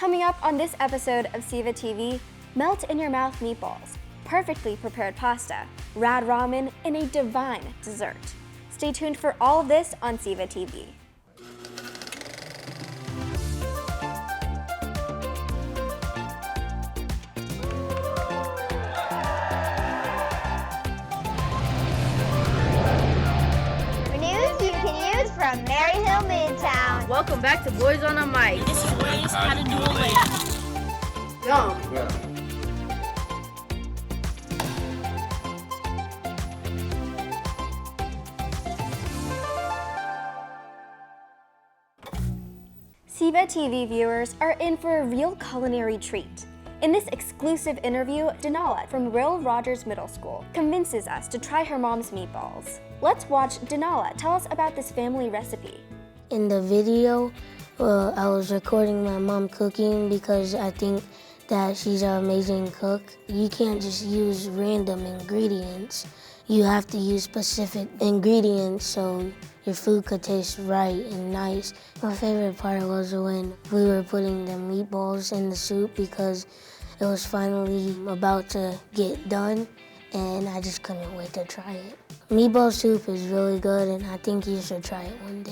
Coming up on this episode of SEVA TV, melt-in-your-mouth meatballs, perfectly prepared pasta, rad ramen, and a divine dessert. Stay tuned for all of this on SEVA TV. From Maryhill, Midtown. Welcome back to Boys on a Mic. This is ways how to do a layup. Yum. Yeah. SEVA TV viewers are in for a real culinary treat. In this exclusive interview, Denala from Will Rogers Middle School convinces us to try her mom's meatballs. Let's watch Denala tell us about this family recipe. In the video, I was recording my mom cooking because I think that she's an amazing cook. You can't just use random ingredients. You have to use specific ingredients so your food could taste right and nice. My favorite part was when we were putting the meatballs in the soup because it was finally about to get done and I just couldn't wait to try it. Meatball soup is really good and I think you should try it one day.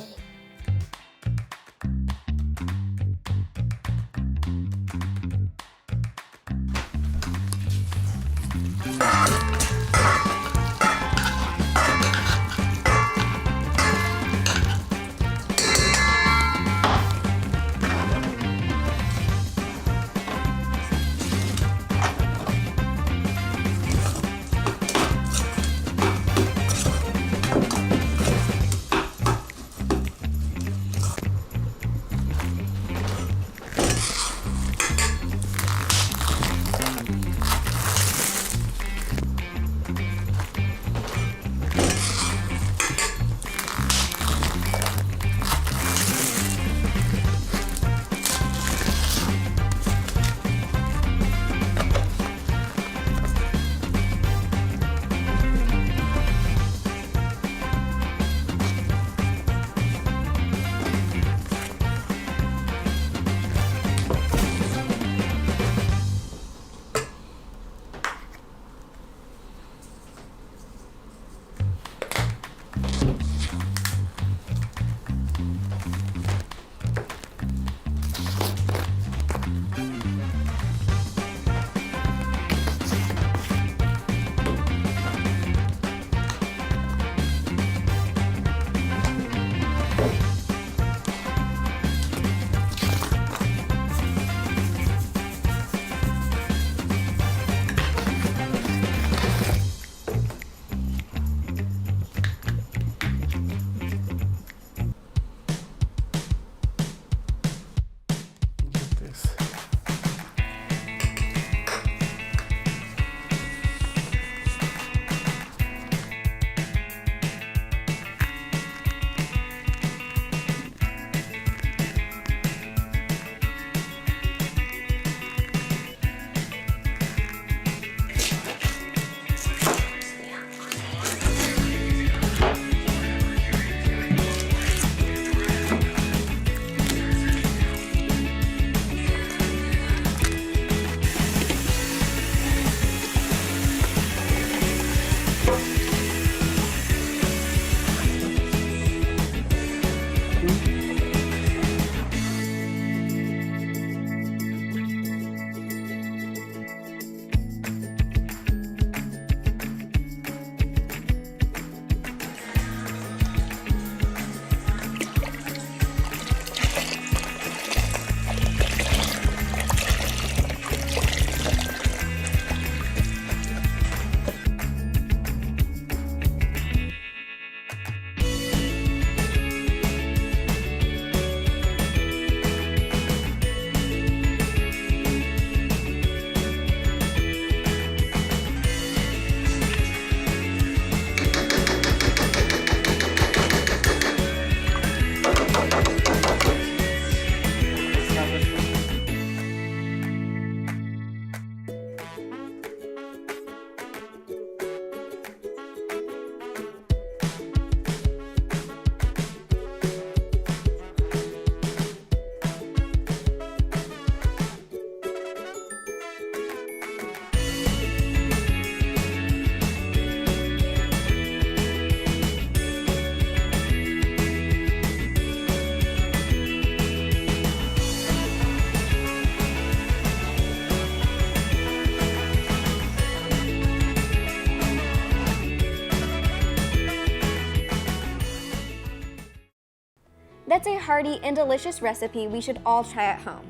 It's a hearty and delicious recipe we should all try at home.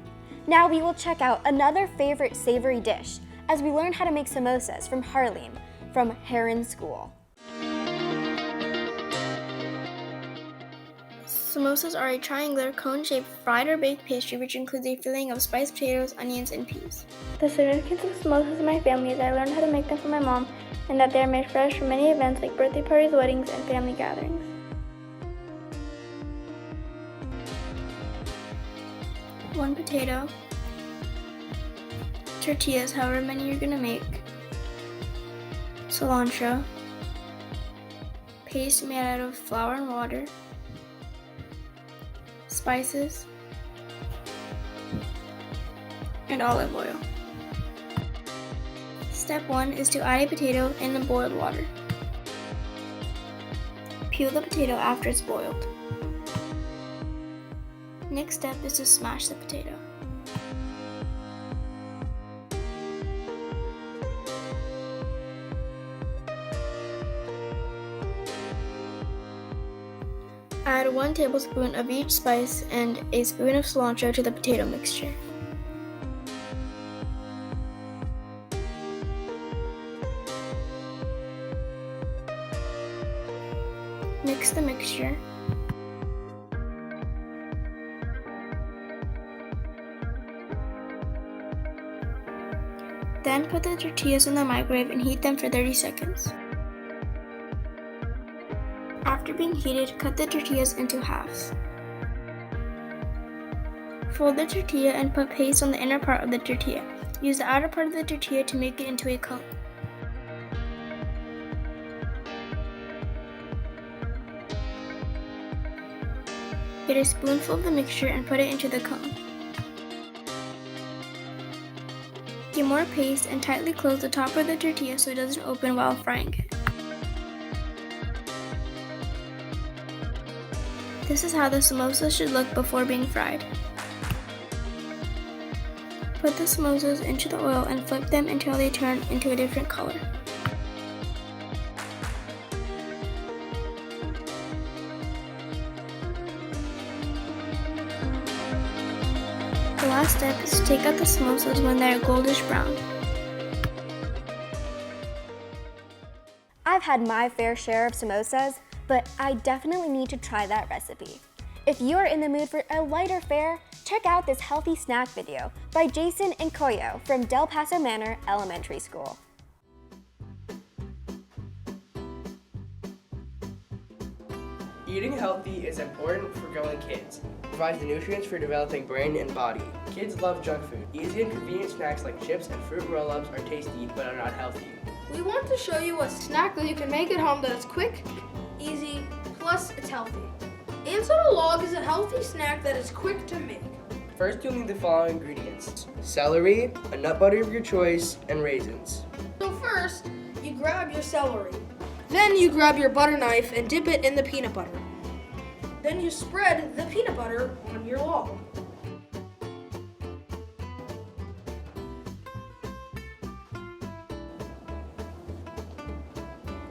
Now we will check out another favorite savory dish as we learn how to make samosas from Harleen from Heron School. Samosas are a triangular, cone-shaped fried or baked pastry which includes a filling of spiced potatoes, onions, and peas. The significance of samosas in my family is that I learned how to make them from my mom and that they are made fresh for many events like birthday parties, weddings, and family gatherings. One potato, tortillas, however many you're gonna make, cilantro, paste made out of flour and water, spices, and olive oil. Step 1 is to add a potato in the boiled water. Peel the potato after it's boiled. Next step is to smash the potato. Add 1 tablespoon of each spice and a spoon of cilantro to the potato mixture. Mix the mixture. Then put the tortillas in the microwave and heat them for 30 seconds. After being heated, cut the tortillas into halves. Fold the tortilla and put paste on the inner part of the tortilla. Use the outer part of the tortilla to make it into a cone. Get a spoonful of the mixture and put it into the cone. Get more paste and tightly close the top of the tortilla so it doesn't open while frying it. This is how the samosas should look before being fried. Put the samosas into the oil and flip them until they turn into a different color. The last step is to take out the samosas when they are goldish brown. I've had my fair share of samosas, but I definitely need to try that recipe. If you are in the mood for a lighter fare, check out this healthy snack video by Jason and Koyo from Del Paso Manor Elementary School. Eating healthy is important for growing kids. It provides the nutrients for developing brain and body. Kids love junk food. Easy and convenient snacks like chips and fruit roll-ups are tasty but are not healthy. We want to show you a snack that you can make at home that is quick, easy, plus it's healthy. Ants on a Log is a healthy snack that is quick to make. First, you'll need the following ingredients: celery, a nut butter of your choice, and raisins. So first, you grab your celery. Then you grab your butter knife and dip it in the peanut butter. Then you spread the peanut butter on your log.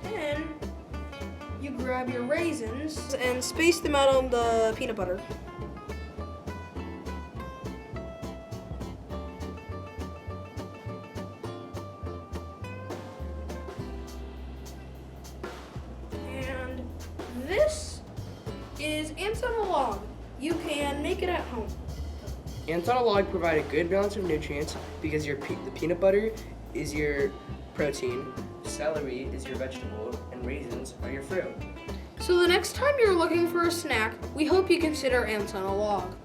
Then you grab your raisins and space them out on the peanut butter. And this is ants on a log. You can make it at home. Ants on a log provide a good balance of nutrients because the peanut butter is your protein, celery is your vegetable, and raisins are your fruit. So the next time you're looking for a snack, we hope you consider ants on a log.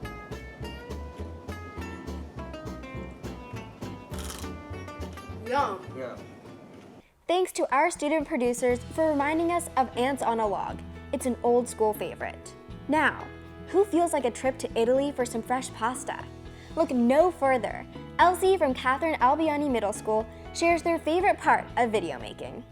Yum. Yeah. Thanks to our student producers for reminding us of Ants on a Log. It's an old school favorite. Now, who feels like a trip to Italy for some fresh pasta? Look no further. Elsie from Katherine Albiani Middle School shares their favorite part of video making.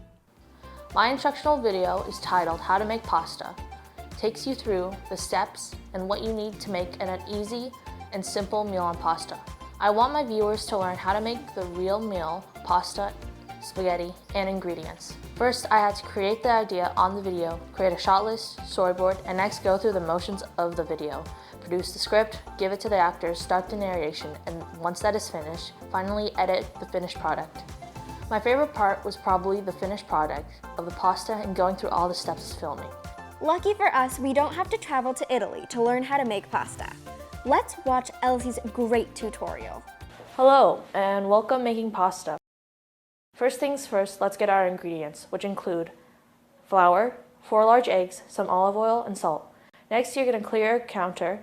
My instructional video is titled How to Make Pasta. It takes you through the steps and what you need to make an easy and simple meal on pasta. I want my viewers to learn how to make the real meal, pasta, spaghetti, and ingredients. First, I had to create the idea on the video, create a shot list, storyboard, and next go through the motions of the video. Produce the script, give it to the actors, start the narration, and once that is finished, finally edit the finished product. My favorite part was probably the finished product of the pasta and going through all the steps of filming. Lucky for us, we don't have to travel to Italy to learn how to make pasta. Let's watch Elsie's great tutorial. Hello, and welcome making pasta. First things first, let's get our ingredients, which include flour, 4 large eggs, some olive oil, and salt. Next, you're going to clear your counter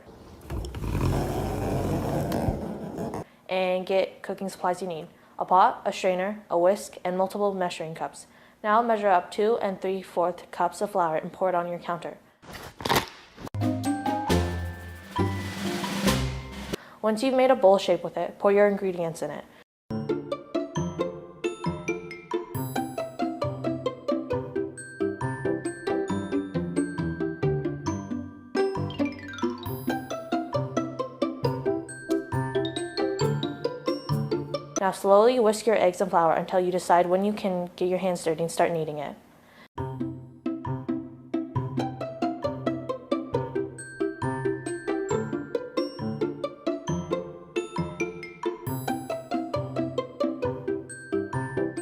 and get cooking supplies you need. A pot, a strainer, a whisk, and multiple measuring cups. Now measure up 2 3/4 cups of flour and pour it on your counter. Once you've made a bowl shape with it, pour your ingredients in it. Now slowly whisk your eggs and flour until you decide when you can get your hands dirty and start kneading it.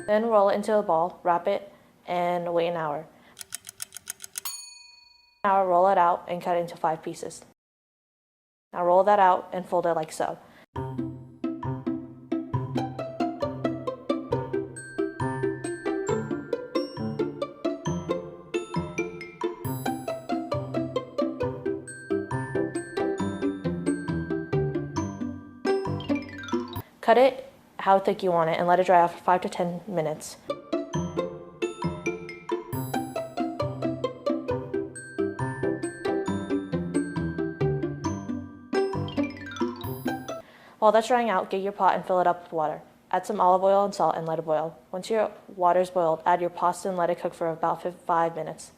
Then roll it into a ball, wrap it, and wait an hour. Now roll it out and cut it into 5 pieces. Now roll that out and fold it like so. Cut it how thick you want it and let it dry out for 5 to 10 minutes. While that's drying out, get your pot and fill it up with water. Add some olive oil and salt and let it boil. Once your water is boiled, add your pasta and let it cook for about 5 minutes.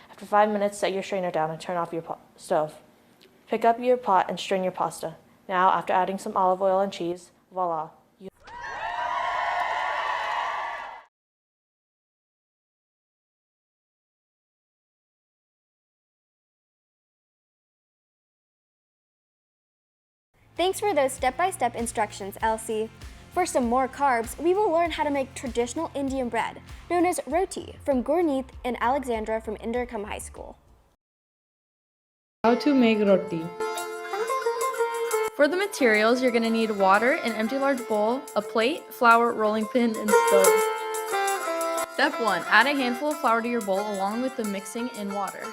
After 5 minutes, set your strainer down and turn off your stove. Pick up your pot and strain your pasta. Now, after adding some olive oil and cheese, voila. Thanks for those step-by-step instructions, Elsie. For some more carbs, we will learn how to make traditional Indian bread, known as Roti, from Gurneet and Alexandra from Inderkum High School. How to make roti. For the materials, you're going to need water, an empty large bowl, a plate, flour, rolling pin, and stove. Step 1. Add a handful of flour to your bowl along with the mixing in water.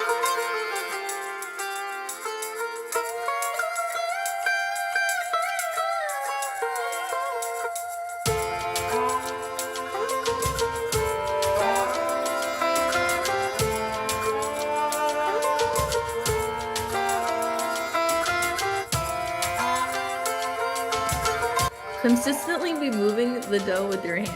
Consistently be moving the dough with your hands.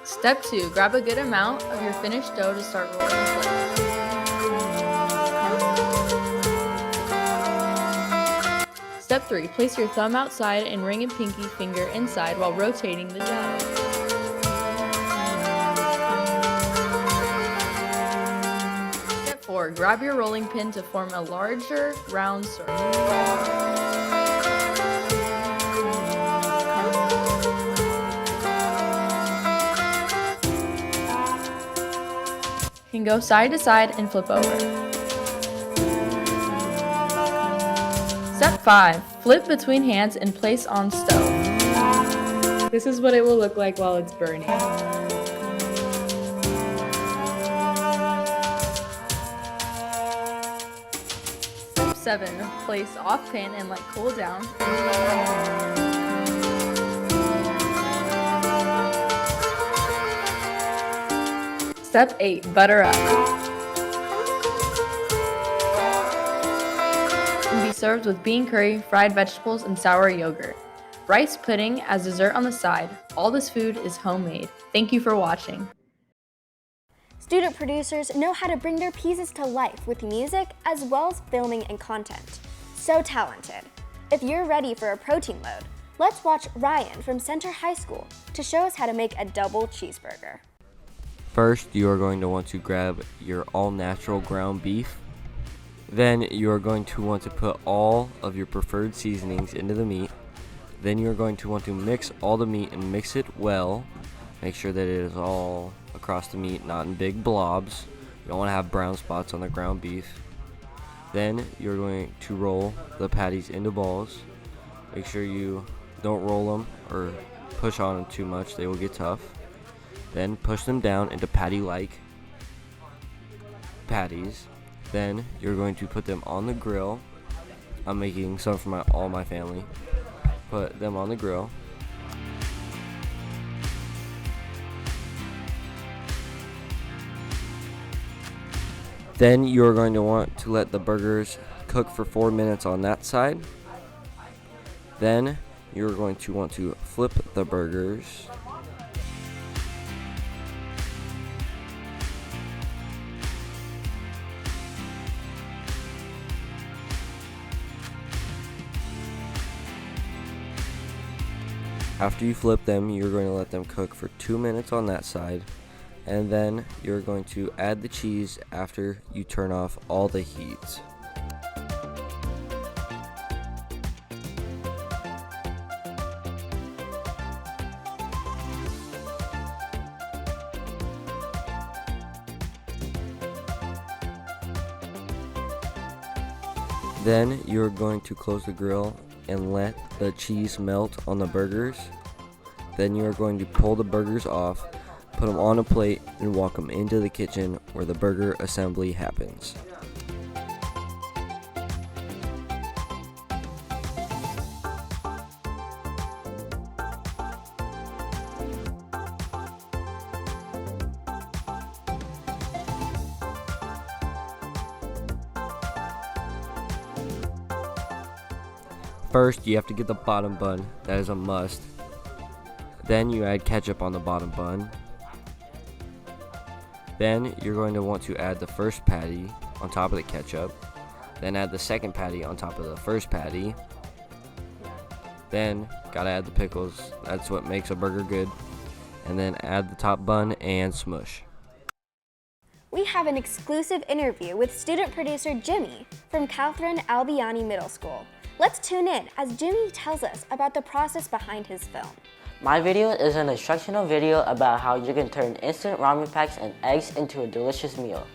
Step 2. Grab a good amount of your finished dough to start rolling in place. Step 3. Place your thumb outside and ring and pinky finger inside while rotating the dough. Step 4. Grab your rolling pin to form a larger round circle. You can go side to side and flip over. Step 5. Flip between hands and place on stove. This is what it will look like while it's burning. Step 7. Place off pan and let cool down. Step 8. Butter up. Can be served with bean curry, fried vegetables, and sour yogurt. Rice pudding as dessert on the side. All this food is homemade. Thank you for watching. Student producers know how to bring their pieces to life with music as well as filming and content. So talented. If you're ready for a protein load, Let's watch Ryan from Center High School to show us how to make a double cheeseburger. First, you are going to want to grab your all-natural ground beef. Then you are going to want to put all of your preferred seasonings into the meat. Then you are going to want to mix all the meat and mix it well. Make sure that it is all across the meat, not in big blobs. You don't want to have brown spots on the ground beef. Then you're going to roll the patties into balls. Make sure you don't roll them or push on them too much, they will get tough. Then push them down into patty-like patties. Then you're going to put them on the grill. I'm making some for all my family. Put them on the grill. Then you're going to want to let the burgers cook for 4 minutes on that side. Then you're going to want to flip the burgers. After you flip them, you're going to let them cook for 2 minutes on that side, and then you're going to add the cheese after you turn off all the heat. Then you're going to close the grill and let the cheese melt on the burgers. Then you're going to pull the burgers off, put them on a plate, and walk them into the kitchen where the burger assembly happens. First, you have to get the bottom bun. That is a must. Then you add ketchup on the bottom bun. Then you're going to want to add the first patty on top of the ketchup. Then add the second patty on top of the first patty. Then gotta add the pickles. That's what makes a burger good. And then add the top bun and smush. We have an exclusive interview with student producer Jimmy from Katherine Albiani Middle School. Let's tune in as Jimmy tells us about the process behind his film. My video is an instructional video about how you can turn instant ramen packs and eggs into a delicious meal.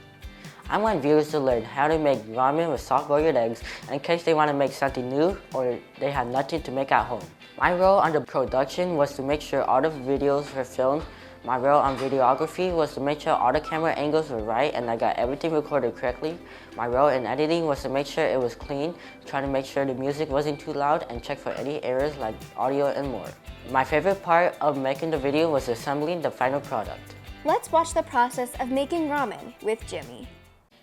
I want viewers to learn how to make ramen with soft-boiled eggs in case they want to make something new or they have nothing to make at home. My role on the production was to make sure all the videos were filmed. My role on videography was to make sure all the camera angles were right and I got everything recorded correctly. My role in editing was to make sure it was clean, try to make sure the music wasn't too loud, and check for any errors like audio and more. My favorite part of making the video was assembling the final product. Let's watch the process of making ramen with Jimmy.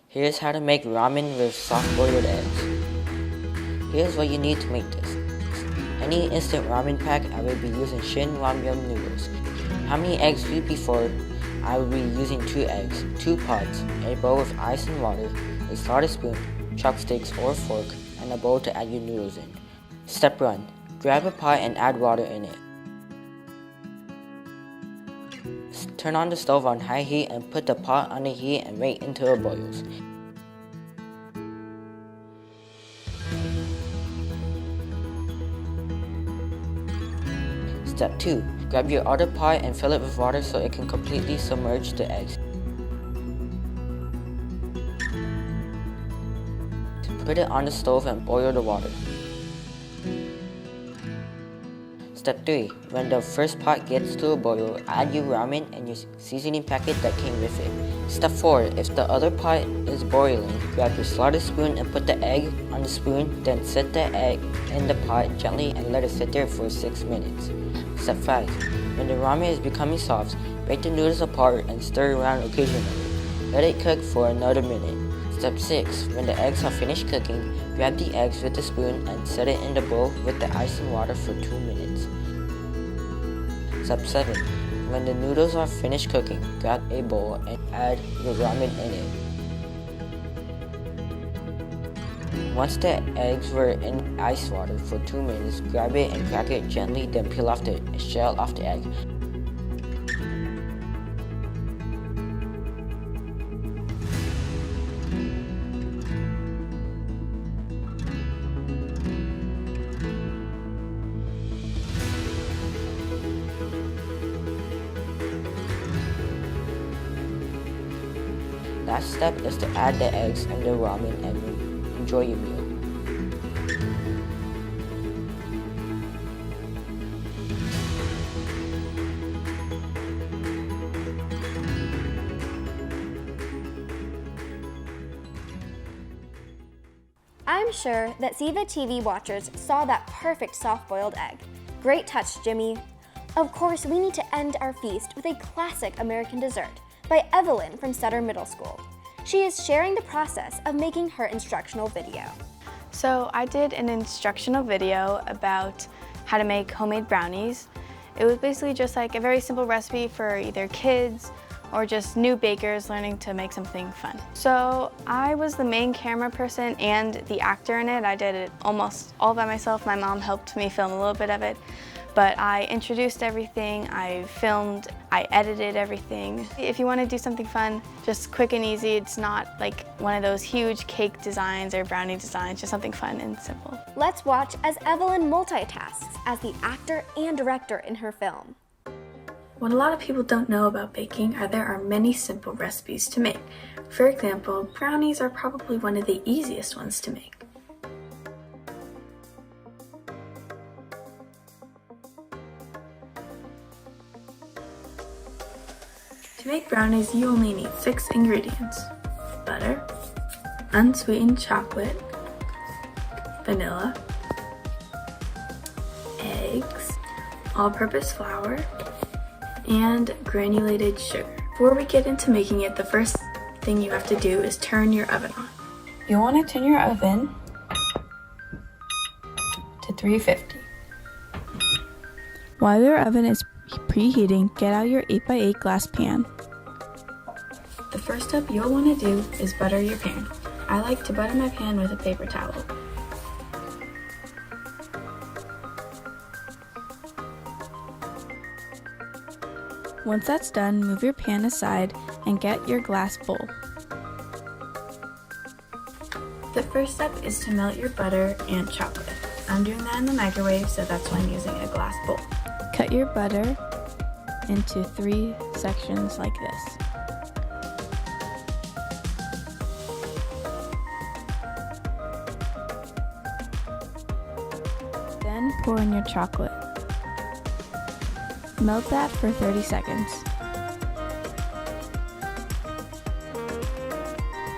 Here's how to make ramen with soft-boiled eggs. Here's what you need to make this. Any instant ramen pack, I will be using Shin Ramyun noodles. How many eggs will be for? I will be using 2 eggs, 2 pots, a bowl with ice and water, a slotted spoon, chopsticks or fork, and a bowl to add your noodles in. Step 1. Grab a pot and add water in it. Turn on the stove on high heat and put the pot on the heat and wait until it boils. Step 2. Grab your other pot and fill it with water so it can completely submerge the eggs. Put it on the stove and boil the water. Step 3. When the first pot gets to a boil, add your ramen and your seasoning packet that came with it. Step 4. If the other pot is boiling, grab your slotted spoon and put the egg on the spoon, then set the egg in the pot gently and let it sit there for 6 minutes. Step 5. When the ramen is becoming soft, break the noodles apart and stir around occasionally. Let it cook for another minute. Step 6. When the eggs are finished cooking, grab the eggs with a spoon and set it in the bowl with the ice and water for 2 minutes. Step 7. When the noodles are finished cooking, grab a bowl and add your ramen in it. Once the eggs were in ice water for 2 minutes, grab it and crack it gently, then peel off the shell off the egg. Last step is to add the eggs and the ramen and enjoy your meal. I'm sure that SEVA TV watchers saw that perfect soft-boiled egg. Great touch, Jimmy. Of course, we need to end our feast with a classic American dessert by Evelyn from Sutter Middle School. She is sharing the process of making her instructional video. So I did an instructional video about how to make homemade brownies. It was basically just like a very simple recipe for either kids or just new bakers learning to make something fun. So I was the main camera person and the actor in it. I did it almost all by myself. My mom helped me film a little bit of it. But I introduced everything, I filmed, I edited everything. If you want to do something fun, just quick and easy, it's not like one of those huge cake designs or brownie designs, just something fun and simple. Let's watch as Evelyn multitasks as the actor and director in her film. What a lot of people don't know about baking are there are many simple recipes to make. For example, brownies are probably one of the easiest ones to make. To make brownies, you only need 6 ingredients: butter, unsweetened chocolate, vanilla, eggs, all-purpose flour, and granulated sugar. Before we get into making it, the first thing you have to do is turn your oven on. You'll want to turn your oven to 350. While your oven is preheating, get out your 8x8 glass pan. The first step you'll want to do is butter your pan. I like to butter my pan with a paper towel. Once that's done, move your pan aside and get your glass bowl. The first step is to melt your butter and chocolate. I'm doing that in the microwave, so that's why I'm using a glass bowl. Cut your butter into 3 sections like this. Then pour in your chocolate. Melt that for 30 seconds.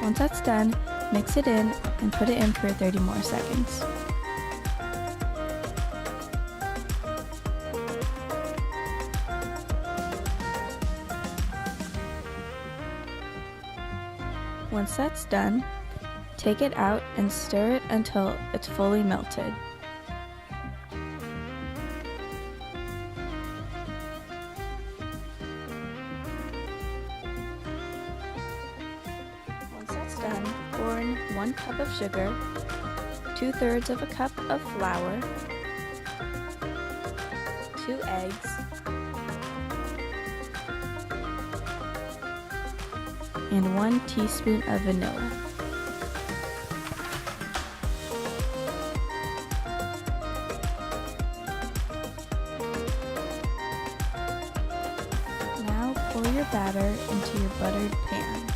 Once that's done, mix it in and put it in for 30 more seconds. Once that's done, take it out and stir it until it's fully melted. Once that's done, pour in 1 cup of sugar, 2/3 of a cup of flour, 2 eggs, and 1 teaspoon of vanilla. Now pour your batter into your buttered pan.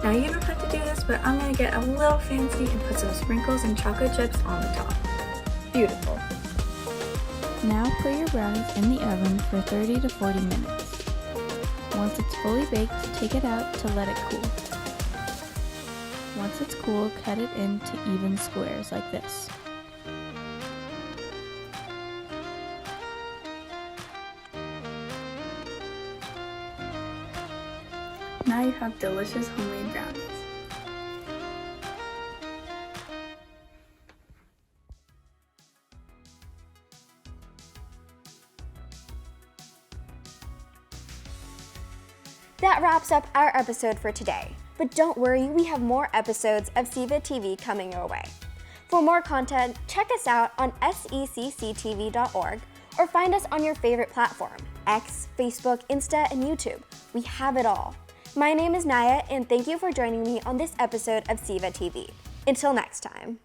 Now you don't have to do this, but I'm going to get a little fancy and put some sprinkles and chocolate chips on the top. Beautiful. Now put your brownies in the oven for 30 to 40 minutes. Once it's fully baked, take it out to let it cool. Once it's cool, cut it into even squares like this. Now you have delicious homemade brownies. That wraps up our episode for today. But don't worry, we have more episodes of SEVA TV coming your way. For more content, check us out on secctv.org or find us on your favorite platform, X, Facebook, Insta, and YouTube. We have it all. My name is Naya, and thank you for joining me on this episode of SEVA TV. Until next time.